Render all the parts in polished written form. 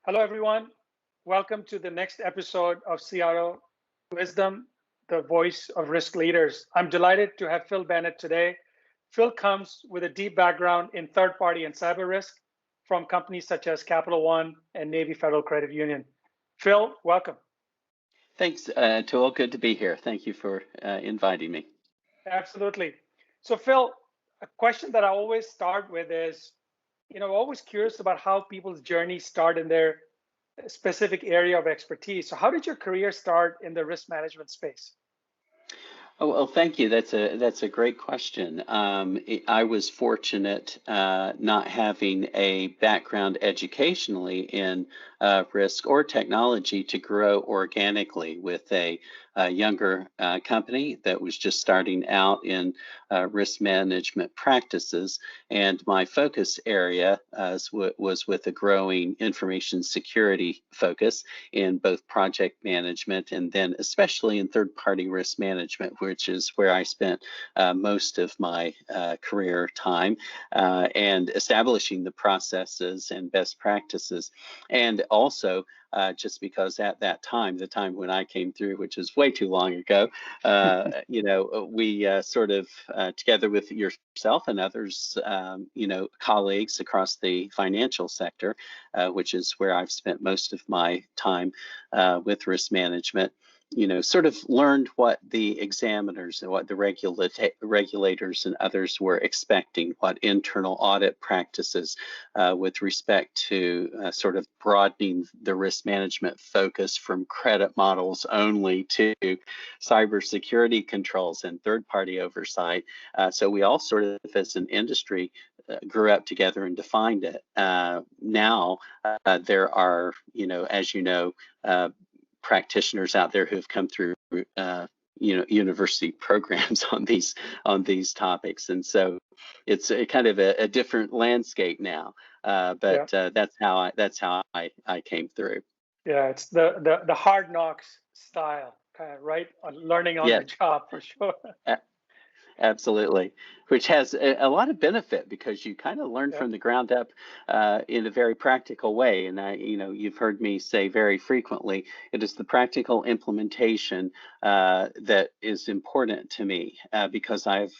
Hello, everyone. Welcome to the next episode of CRO Wisdom, the voice of risk leaders. I'm delighted to have Phil Bennett today. Phil comes with a deep background in third party and cyber risk from companies such as Capital One and Navy Federal Credit Union. Phil, welcome. Thanks, Tool. Good to be here. Thank you for inviting me. Absolutely. So, Phil, a question that I always start with is, always curious about how people's journeys start in their specific area of expertise. So how did your career start in the risk management space? Oh, well, thank you. That's a great question. I was fortunate not having a background educationally in risk or technology to grow organically with a younger company that was just starting out in risk management practices. And my focus area was with a growing information security focus in both project management and then especially in third-party risk management, which is where I spent most of my career time and establishing the processes and best practices. And also, just because at that time, the time when I came through, which is way too long ago, we sort of, together with yourself and others, colleagues across the financial sector, which is where I've spent most of my time with risk management, sort of learned what the examiners and what the regulators and others were expecting, what internal audit practices with respect to sort of broadening the risk management focus from credit models only to cybersecurity controls and third-party oversight. So we all sort of, as an industry, grew up together and defined it. Now there are, as you know, practitioners out there who have come through university programs on these topics, and so it's a kind of a different landscape now. But that's how I came through. Yeah, it's the hard knocks style, kind of, right? Learning on the job for sure. Absolutely, which has a lot of benefit because you kind of learn from the ground up in a very practical way. And you've heard me say very frequently, it is the practical implementation that is important to me because I've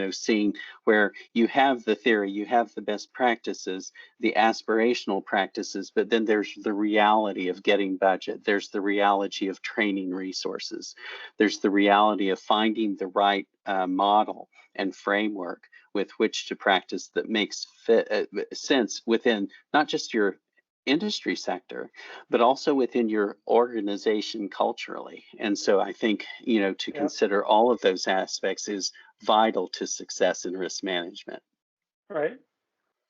seen where you have the theory, you have the best practices, the aspirational practices, but then there's the reality of getting budget. There's the reality of training resources. There's the reality of finding the right model and framework with which to practice that makes sense within not just your industry sector, but also within your organization culturally. And so I think, to consider all of those aspects is vital to success in risk management. Right.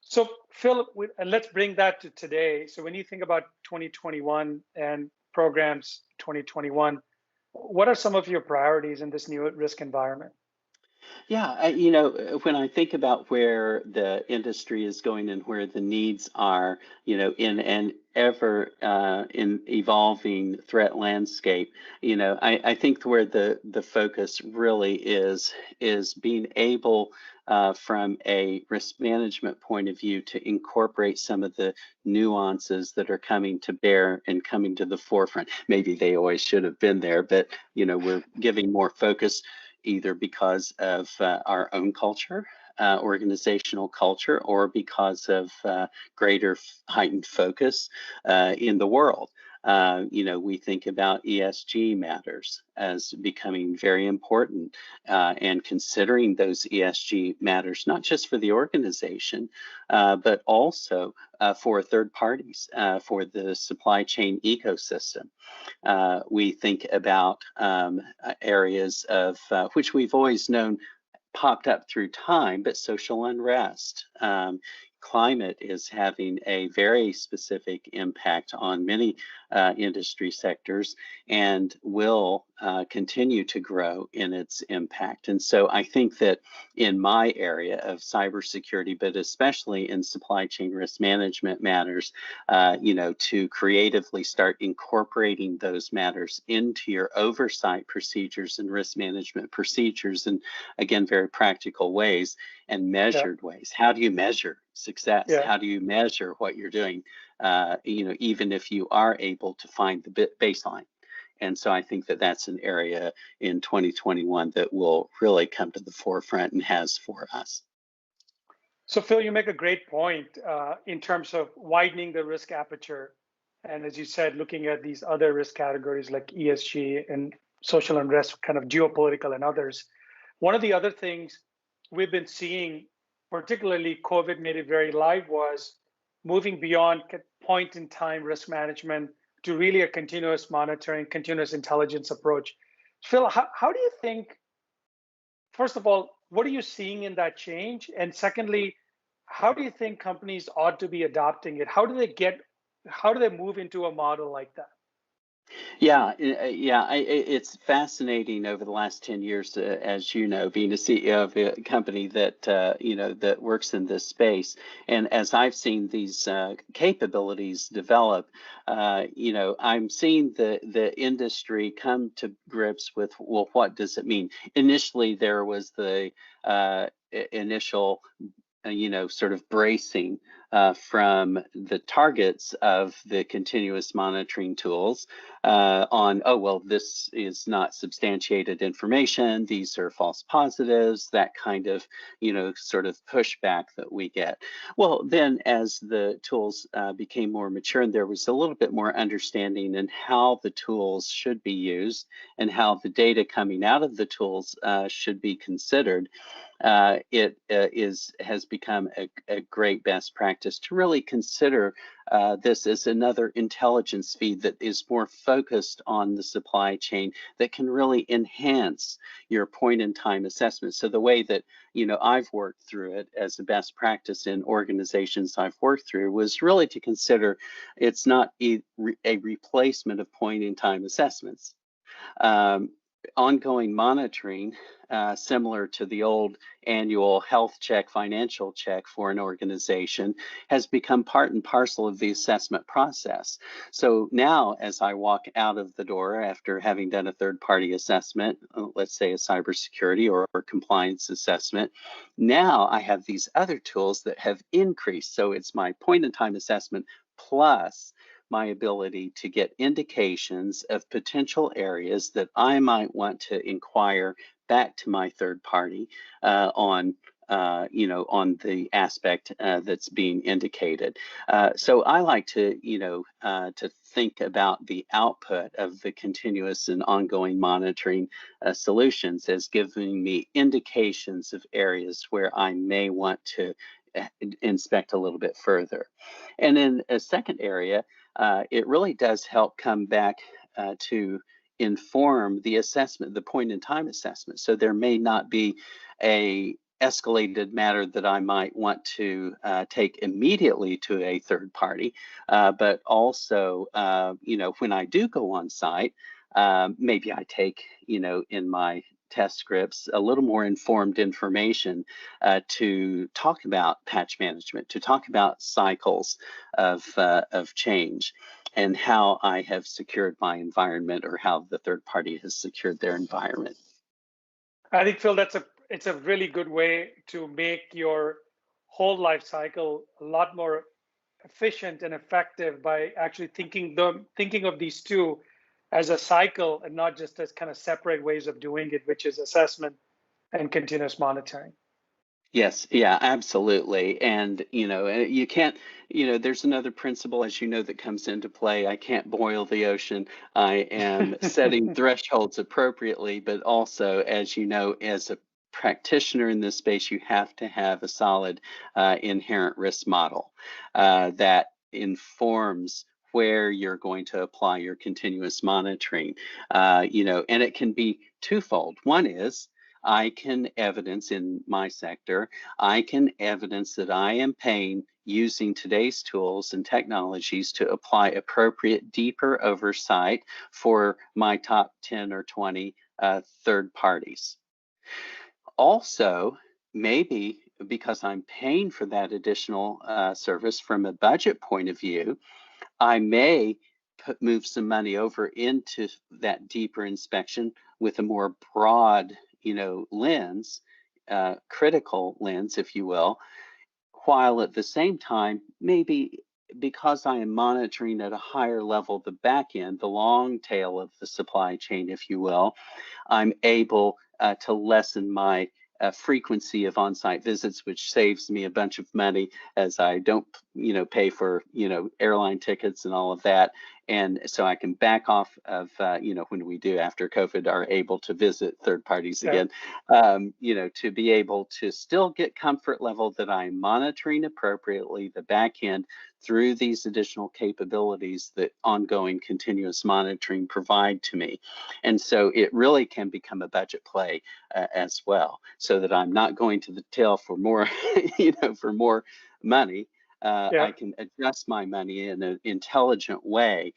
So Phil, let's bring that to today. So when you think about 2021 and programs 2021, what are some of your priorities in this new risk environment? Yeah, when I think about where the industry is going and where the needs are, in an ever in evolving threat landscape, I think where the focus really is being able from a risk management point of view to incorporate some of the nuances that are coming to bear and coming to the forefront. Maybe they always should have been there, but we're giving more focus either because of our own culture, organizational culture, or because of greater heightened focus in the world. We think about ESG matters as becoming very important and considering those ESG matters, not just for the organization, but also for third parties, for the supply chain ecosystem. We think about areas of which we've always known popped up through time, but social unrest. Climate is having a very specific impact on many industry sectors and will continue to grow in its impact. And so I think that in my area of cybersecurity, but especially in supply chain risk management matters, to creatively start incorporating those matters into your oversight procedures and risk management procedures, and again, very practical ways and measured ways. How do you measure success? Yeah. How do you measure what you're doing? Even if you are able to find the baseline. And so I think that that's an area in 2021 that will really come to the forefront and has for us. So, Phil, you make a great point in terms of widening the risk aperture. And as you said, looking at these other risk categories like ESG and social unrest, kind of geopolitical and others. One of the other things we've been seeing, particularly COVID made it very live, was moving beyond point in time risk management to really a continuous monitoring, continuous intelligence approach. Phil, how do you think, first of all, what are you seeing in that change? And secondly, how do you think companies ought to be adopting it? How do they move into a model like that? Yeah, it's fascinating over the last 10 years, as you know, being a CEO of a company that, that works in this space. And as I've seen these capabilities develop, I'm seeing the industry come to grips with, well, what does it mean? Initially, there was the initial sort of bracing from the targets of the continuous monitoring tools on, oh, well, this is not substantiated information. These are false positives, that kind of, sort of pushback that we get. Well, then as the tools became more mature and there was a little bit more understanding in how the tools should be used and how the data coming out of the tools should be considered, it has become a great best practice to really consider this as another intelligence feed that is more focused on the supply chain that can really enhance your point in time assessment. So the way that I've worked through it as a best practice in organizations I've worked through was really to consider it's not a replacement of point in time assessments. Um, Ongoing monitoring, similar to the old annual health check, financial check for an organization, has become part and parcel of the assessment process. So now, as I walk out of the door after having done a third party assessment, let's say a cybersecurity or compliance assessment, now I have these other tools that have increased. So it's my point in time assessment plus my ability to get indications of potential areas that I might want to inquire back to my third party on. On the aspect that's being indicated. So I like to, to think about the output of the continuous and ongoing monitoring solutions as giving me indications of areas where I may want to inspect a little bit further. And in a second area, it really does help come back to inform the assessment, the point in time assessment. So there may not be a escalated matter that I might want to take immediately to a third party, but also, when I do go on site, maybe I take, in my test scripts a little more informed information to talk about patch management, to talk about cycles of change, and how I have secured my environment or how the third party has secured their environment. I think, Phil, it's a really good way to make your whole life cycle a lot more efficient and effective by actually thinking of these two as a cycle and not just as kind of separate ways of doing it, which is assessment and continuous monitoring. Yes, yeah, absolutely. And, you can't, there's another principle, as you know, that comes into play. I can't boil the ocean. I am setting thresholds appropriately, but also, as you know, as a practitioner in this space, you have to have a solid inherent risk model that informs where you're going to apply your continuous monitoring. And it can be twofold. One is, I can evidence in my sector, I can evidence that I am paying using today's tools and technologies to apply appropriate, deeper oversight for my top 10 or 20 third parties. Also, maybe because I'm paying for that additional service from a budget point of view, I may move some money over into that deeper inspection with a more broad, lens, critical lens, if you will, while at the same time, maybe because I am monitoring at a higher level the back end, the long tail of the supply chain, if you will, I'm able to lessen my frequency of on-site visits, which saves me a bunch of money as I don't, pay for, airline tickets and all of that. And so I can back off of, when we do after COVID are able to visit third parties Yeah. again, to be able to still get comfort level that I'm monitoring appropriately the back end through these additional capabilities that ongoing continuous monitoring provide to me. And so it really can become a budget play as well, so that I'm not going to the tail for more, for more money. Yeah. I can adjust my money in an intelligent way,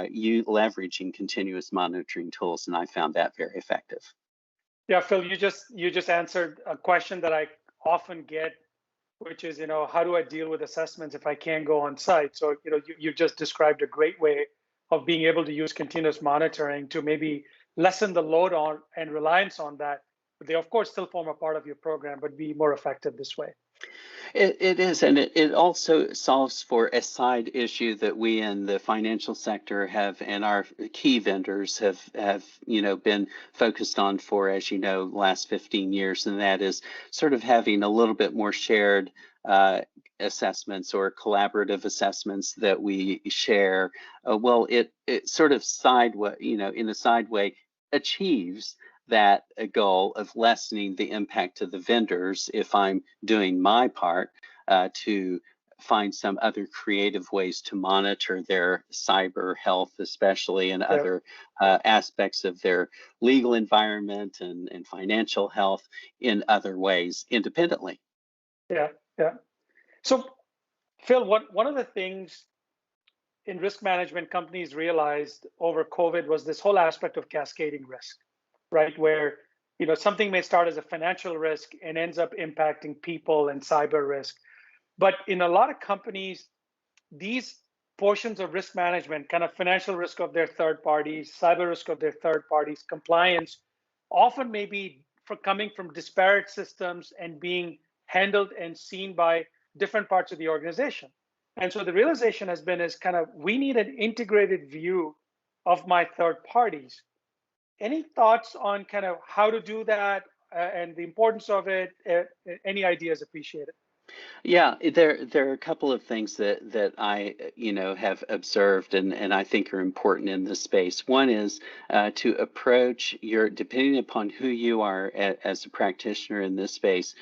you leveraging continuous monitoring tools, and I found that very effective. Yeah, Phil, you just answered a question that I often get, which is, how do I deal with assessments if I can't go on site? So, you just described a great way of being able to use continuous monitoring to maybe lessen the load on and reliance on that. But they, of course, still form a part of your program, but be more effective this way. It is, and it also solves for a side issue that we in the financial sector have, and our key vendors have been focused on for, as you know, last 15 years, and that is sort of having a little bit more shared assessments or collaborative assessments that we share. Well, it sort of sideway, in a side way, achieves that goal of lessening the impact to the vendors if I'm doing my part to find some other creative ways to monitor their cyber health, especially, and Yeah. other aspects of their legal environment and financial health in other ways independently. Yeah. Yeah. So, Phil, one of the things in risk management companies realized over COVID was this whole aspect of cascading risk, right? Where something may start as a financial risk and ends up impacting people and cyber risk. But in a lot of companies, these portions of risk management, kind of financial risk of their third parties, cyber risk of their third parties, compliance, often may be coming from disparate systems and being handled and seen by different parts of the organization. And so the realization has been is kind of we need an integrated view of my third parties. Any thoughts on kind of how to do that and the importance of it? Any ideas appreciated? Yeah, there are a couple of things that I have observed and I think are important in this space. One is to approach your, depending upon who you are as a practitioner in this space,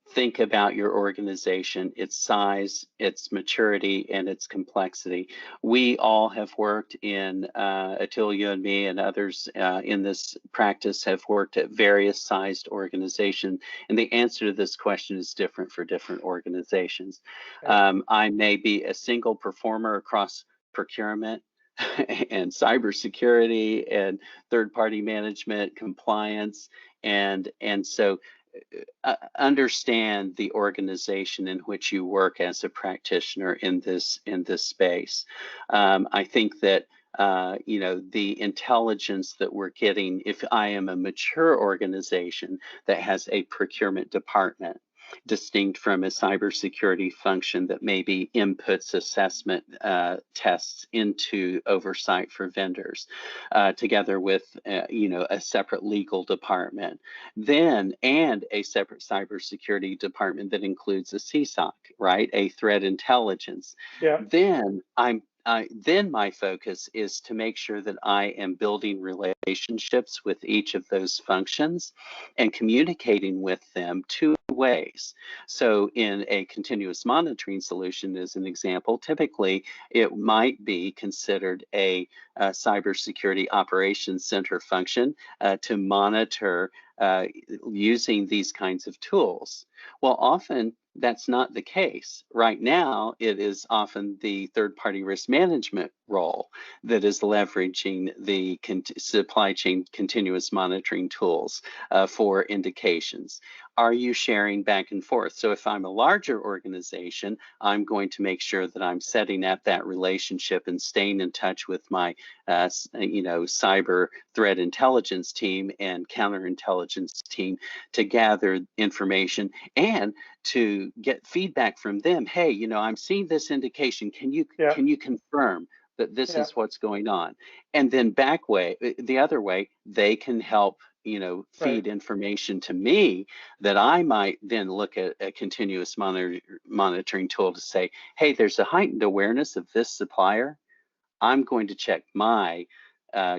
think about your organization, its size, its maturity, and its complexity. We all have worked in, Atul, you and me and others in this practice have worked at various sized organizations. And the answer to this question is different for different organizations. Right. I may be a single performer across procurement and cybersecurity and third-party management, compliance, and so understand the organization in which you work as a practitioner in this space. I think that the intelligence that we're getting, if I am a mature organization that has a procurement department distinct from a cybersecurity function that maybe inputs assessment tests into oversight for vendors, together with a separate legal department, then and a separate cybersecurity department that includes a CSOC, right, a threat intelligence, Yeah. then then my focus is to make sure that I am building relationships with each of those functions and communicating with them two ways. So in a continuous monitoring solution, as an example, typically it might be considered a cybersecurity operations center function to monitor using these kinds of tools. Well, often that's not the case. Right now, it is often the third-party risk management role that is leveraging the supply chain continuous monitoring tools for indications. Are you sharing back and forth? So if I'm a larger organization, I'm going to make sure that I'm setting up that relationship and staying in touch with my, cyber threat intelligence team and counterintelligence team to gather information and to get feedback from them. Hey, I'm seeing this indication. Yeah. Can you confirm that this Yeah. is what's going on? And then the other way, they can help, Right. feed information to me that I might then look at a continuous monitoring tool to say, hey, there's a heightened awareness of this supplier. I'm going to check my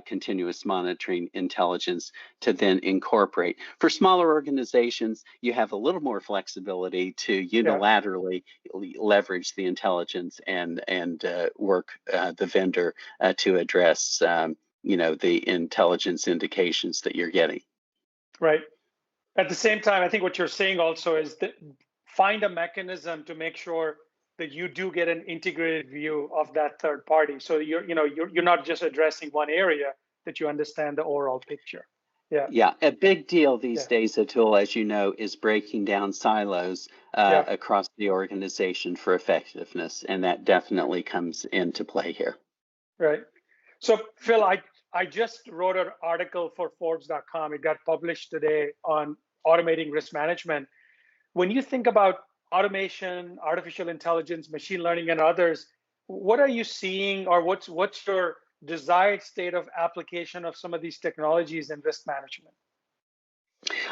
continuous monitoring intelligence to then incorporate. For smaller organizations, you have a little more flexibility to Yeah. unilaterally leverage the intelligence and work the vendor to address the intelligence indications that you're getting. Right. At the same time, I think what you're saying also is that find a mechanism to make sure that you do get an integrated view of that third party. So you're not just addressing one area, that you understand the overall picture. Yeah. Yeah, a big deal these Yeah. days, Atul, as you know, is breaking down silos Yeah. across the organization for effectiveness, and that definitely comes into play here. Right. So Phil, I just wrote an article for Forbes.com. It got published today on automating risk management. When you think about automation, artificial intelligence, machine learning, and others, what are you seeing, or what's your desired state of application of some of these technologies in risk management?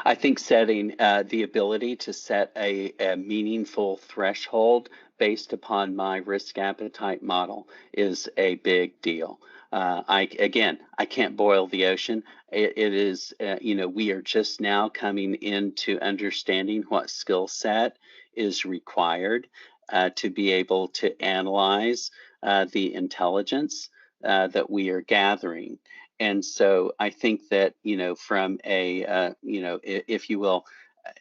I think setting the ability to set a meaningful threshold based upon my risk appetite model is a big deal. I can't boil the ocean. It is, we are just now coming into understanding what skill set is required to be able to analyze the intelligence that we are gathering. And so I think that, from if you will,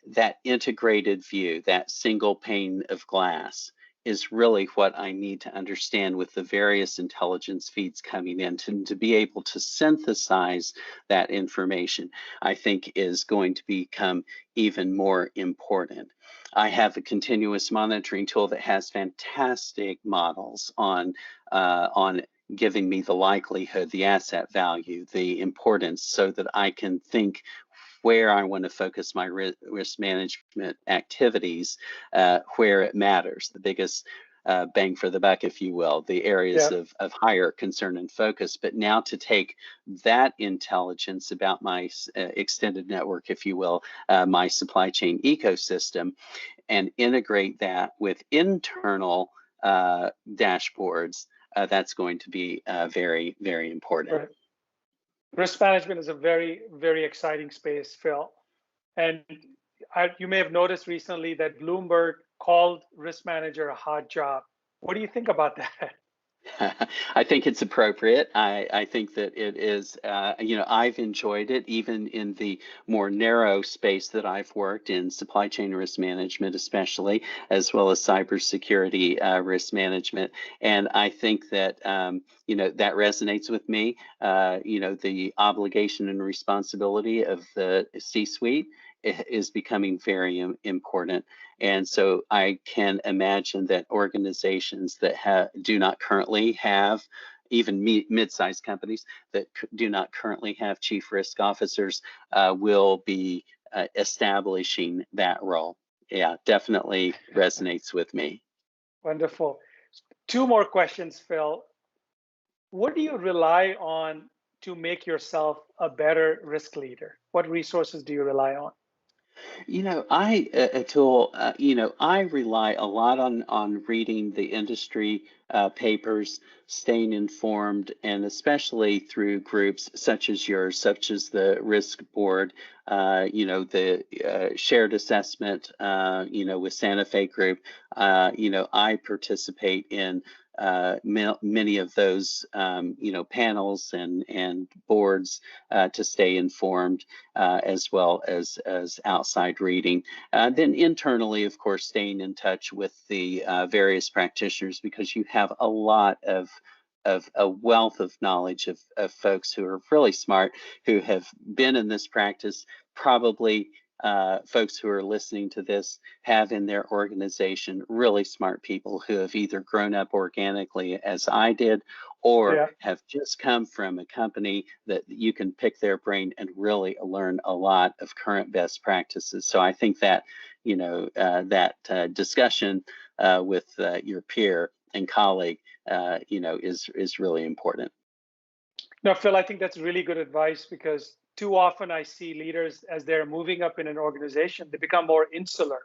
that integrated view, that single pane of glass is really what I need to understand with the various intelligence feeds coming in to be able to synthesize that information, I think is going to become even more important. I have a continuous monitoring tool that has fantastic models on giving me the likelihood, the asset value, the importance, so that I can think where I want to focus my risk management activities, where it matters, the biggest bang for the buck, if you will, the areas Yeah. of higher concern and focus. But now to take that intelligence about my extended network, if you will, my supply chain ecosystem, and integrate that with internal dashboards, that's going to be very, very important. Right. Risk management is a very, very exciting space, Phil. And you may have noticed recently that Bloomberg called risk manager a hard job. What do you think about that? I think it's appropriate. I think that it is, I've enjoyed it even in the more narrow space that I've worked in, supply chain risk management, especially, as well as cybersecurity risk management. And I think that, that resonates with me. The obligation and responsibility of the C-suite is becoming very important. And so I can imagine that organizations that do not currently have, even mid-sized companies that do not currently have chief risk officers, will be establishing that role. Yeah, definitely resonates with me. Wonderful. Two more questions, Phil. What do you rely on to make yourself a better risk leader? What resources do you rely on? Atul, I rely a lot on reading the industry papers, staying informed, and especially through groups such as yours, such as the Risk Board, the shared assessment, with Santa Fe Group. I participate in many of those, panels and boards to stay informed, as well as outside reading. Then internally, of course, staying in touch with the various practitioners, because you have a lot of a wealth of knowledge of folks who are really smart, who have been in this practice probably folks who are listening to this have in their organization really smart people who have either grown up organically as I did or Yeah. have just come from a company that you can pick their brain and really learn a lot of current best practices. So I think that, discussion with your peer and colleague, is really important. No, Phil, I think that's really good advice because too often I see leaders as they're moving up in an organization, they become more insular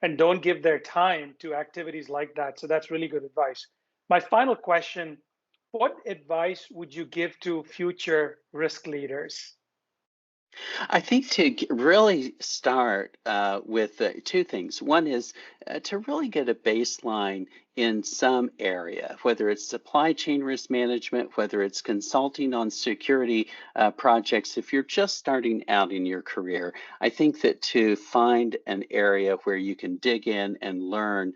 and don't give their time to activities like that. So that's really good advice. My final question, what advice would you give to future risk leaders? I think to really start with two things. One is to really get a baseline in some area, whether it's supply chain risk management, whether it's consulting on security projects. If you're just starting out in your career, I think that to find an area where you can dig in and learn,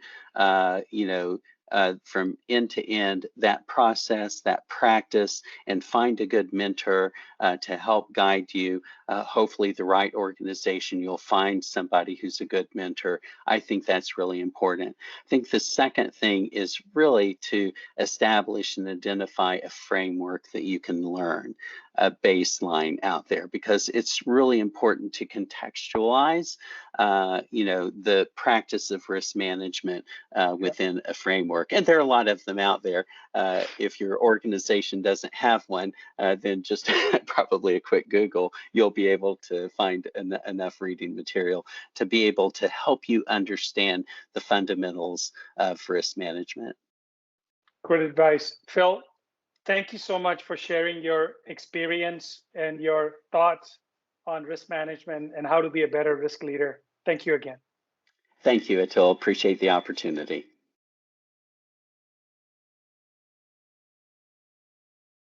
from end to end, that process, that practice, and find a good mentor to help guide you, hopefully the right organization, you'll find somebody who's a good mentor. I think that's really important. I think the second thing is really to establish and identify a framework that you can learn, a baseline out there, because it's really important to contextualize, the practice of risk management Yeah, within a framework. And there are a lot of them out there. If your organization doesn't have one, then just probably a quick Google, you'll be able to find enough reading material to be able to help you understand the fundamentals of risk management. good advice. Phil, thank you so much for sharing your experience and your thoughts on risk management and how to be a better risk leader. Thank you again. Thank you, Atul. Appreciate the opportunity.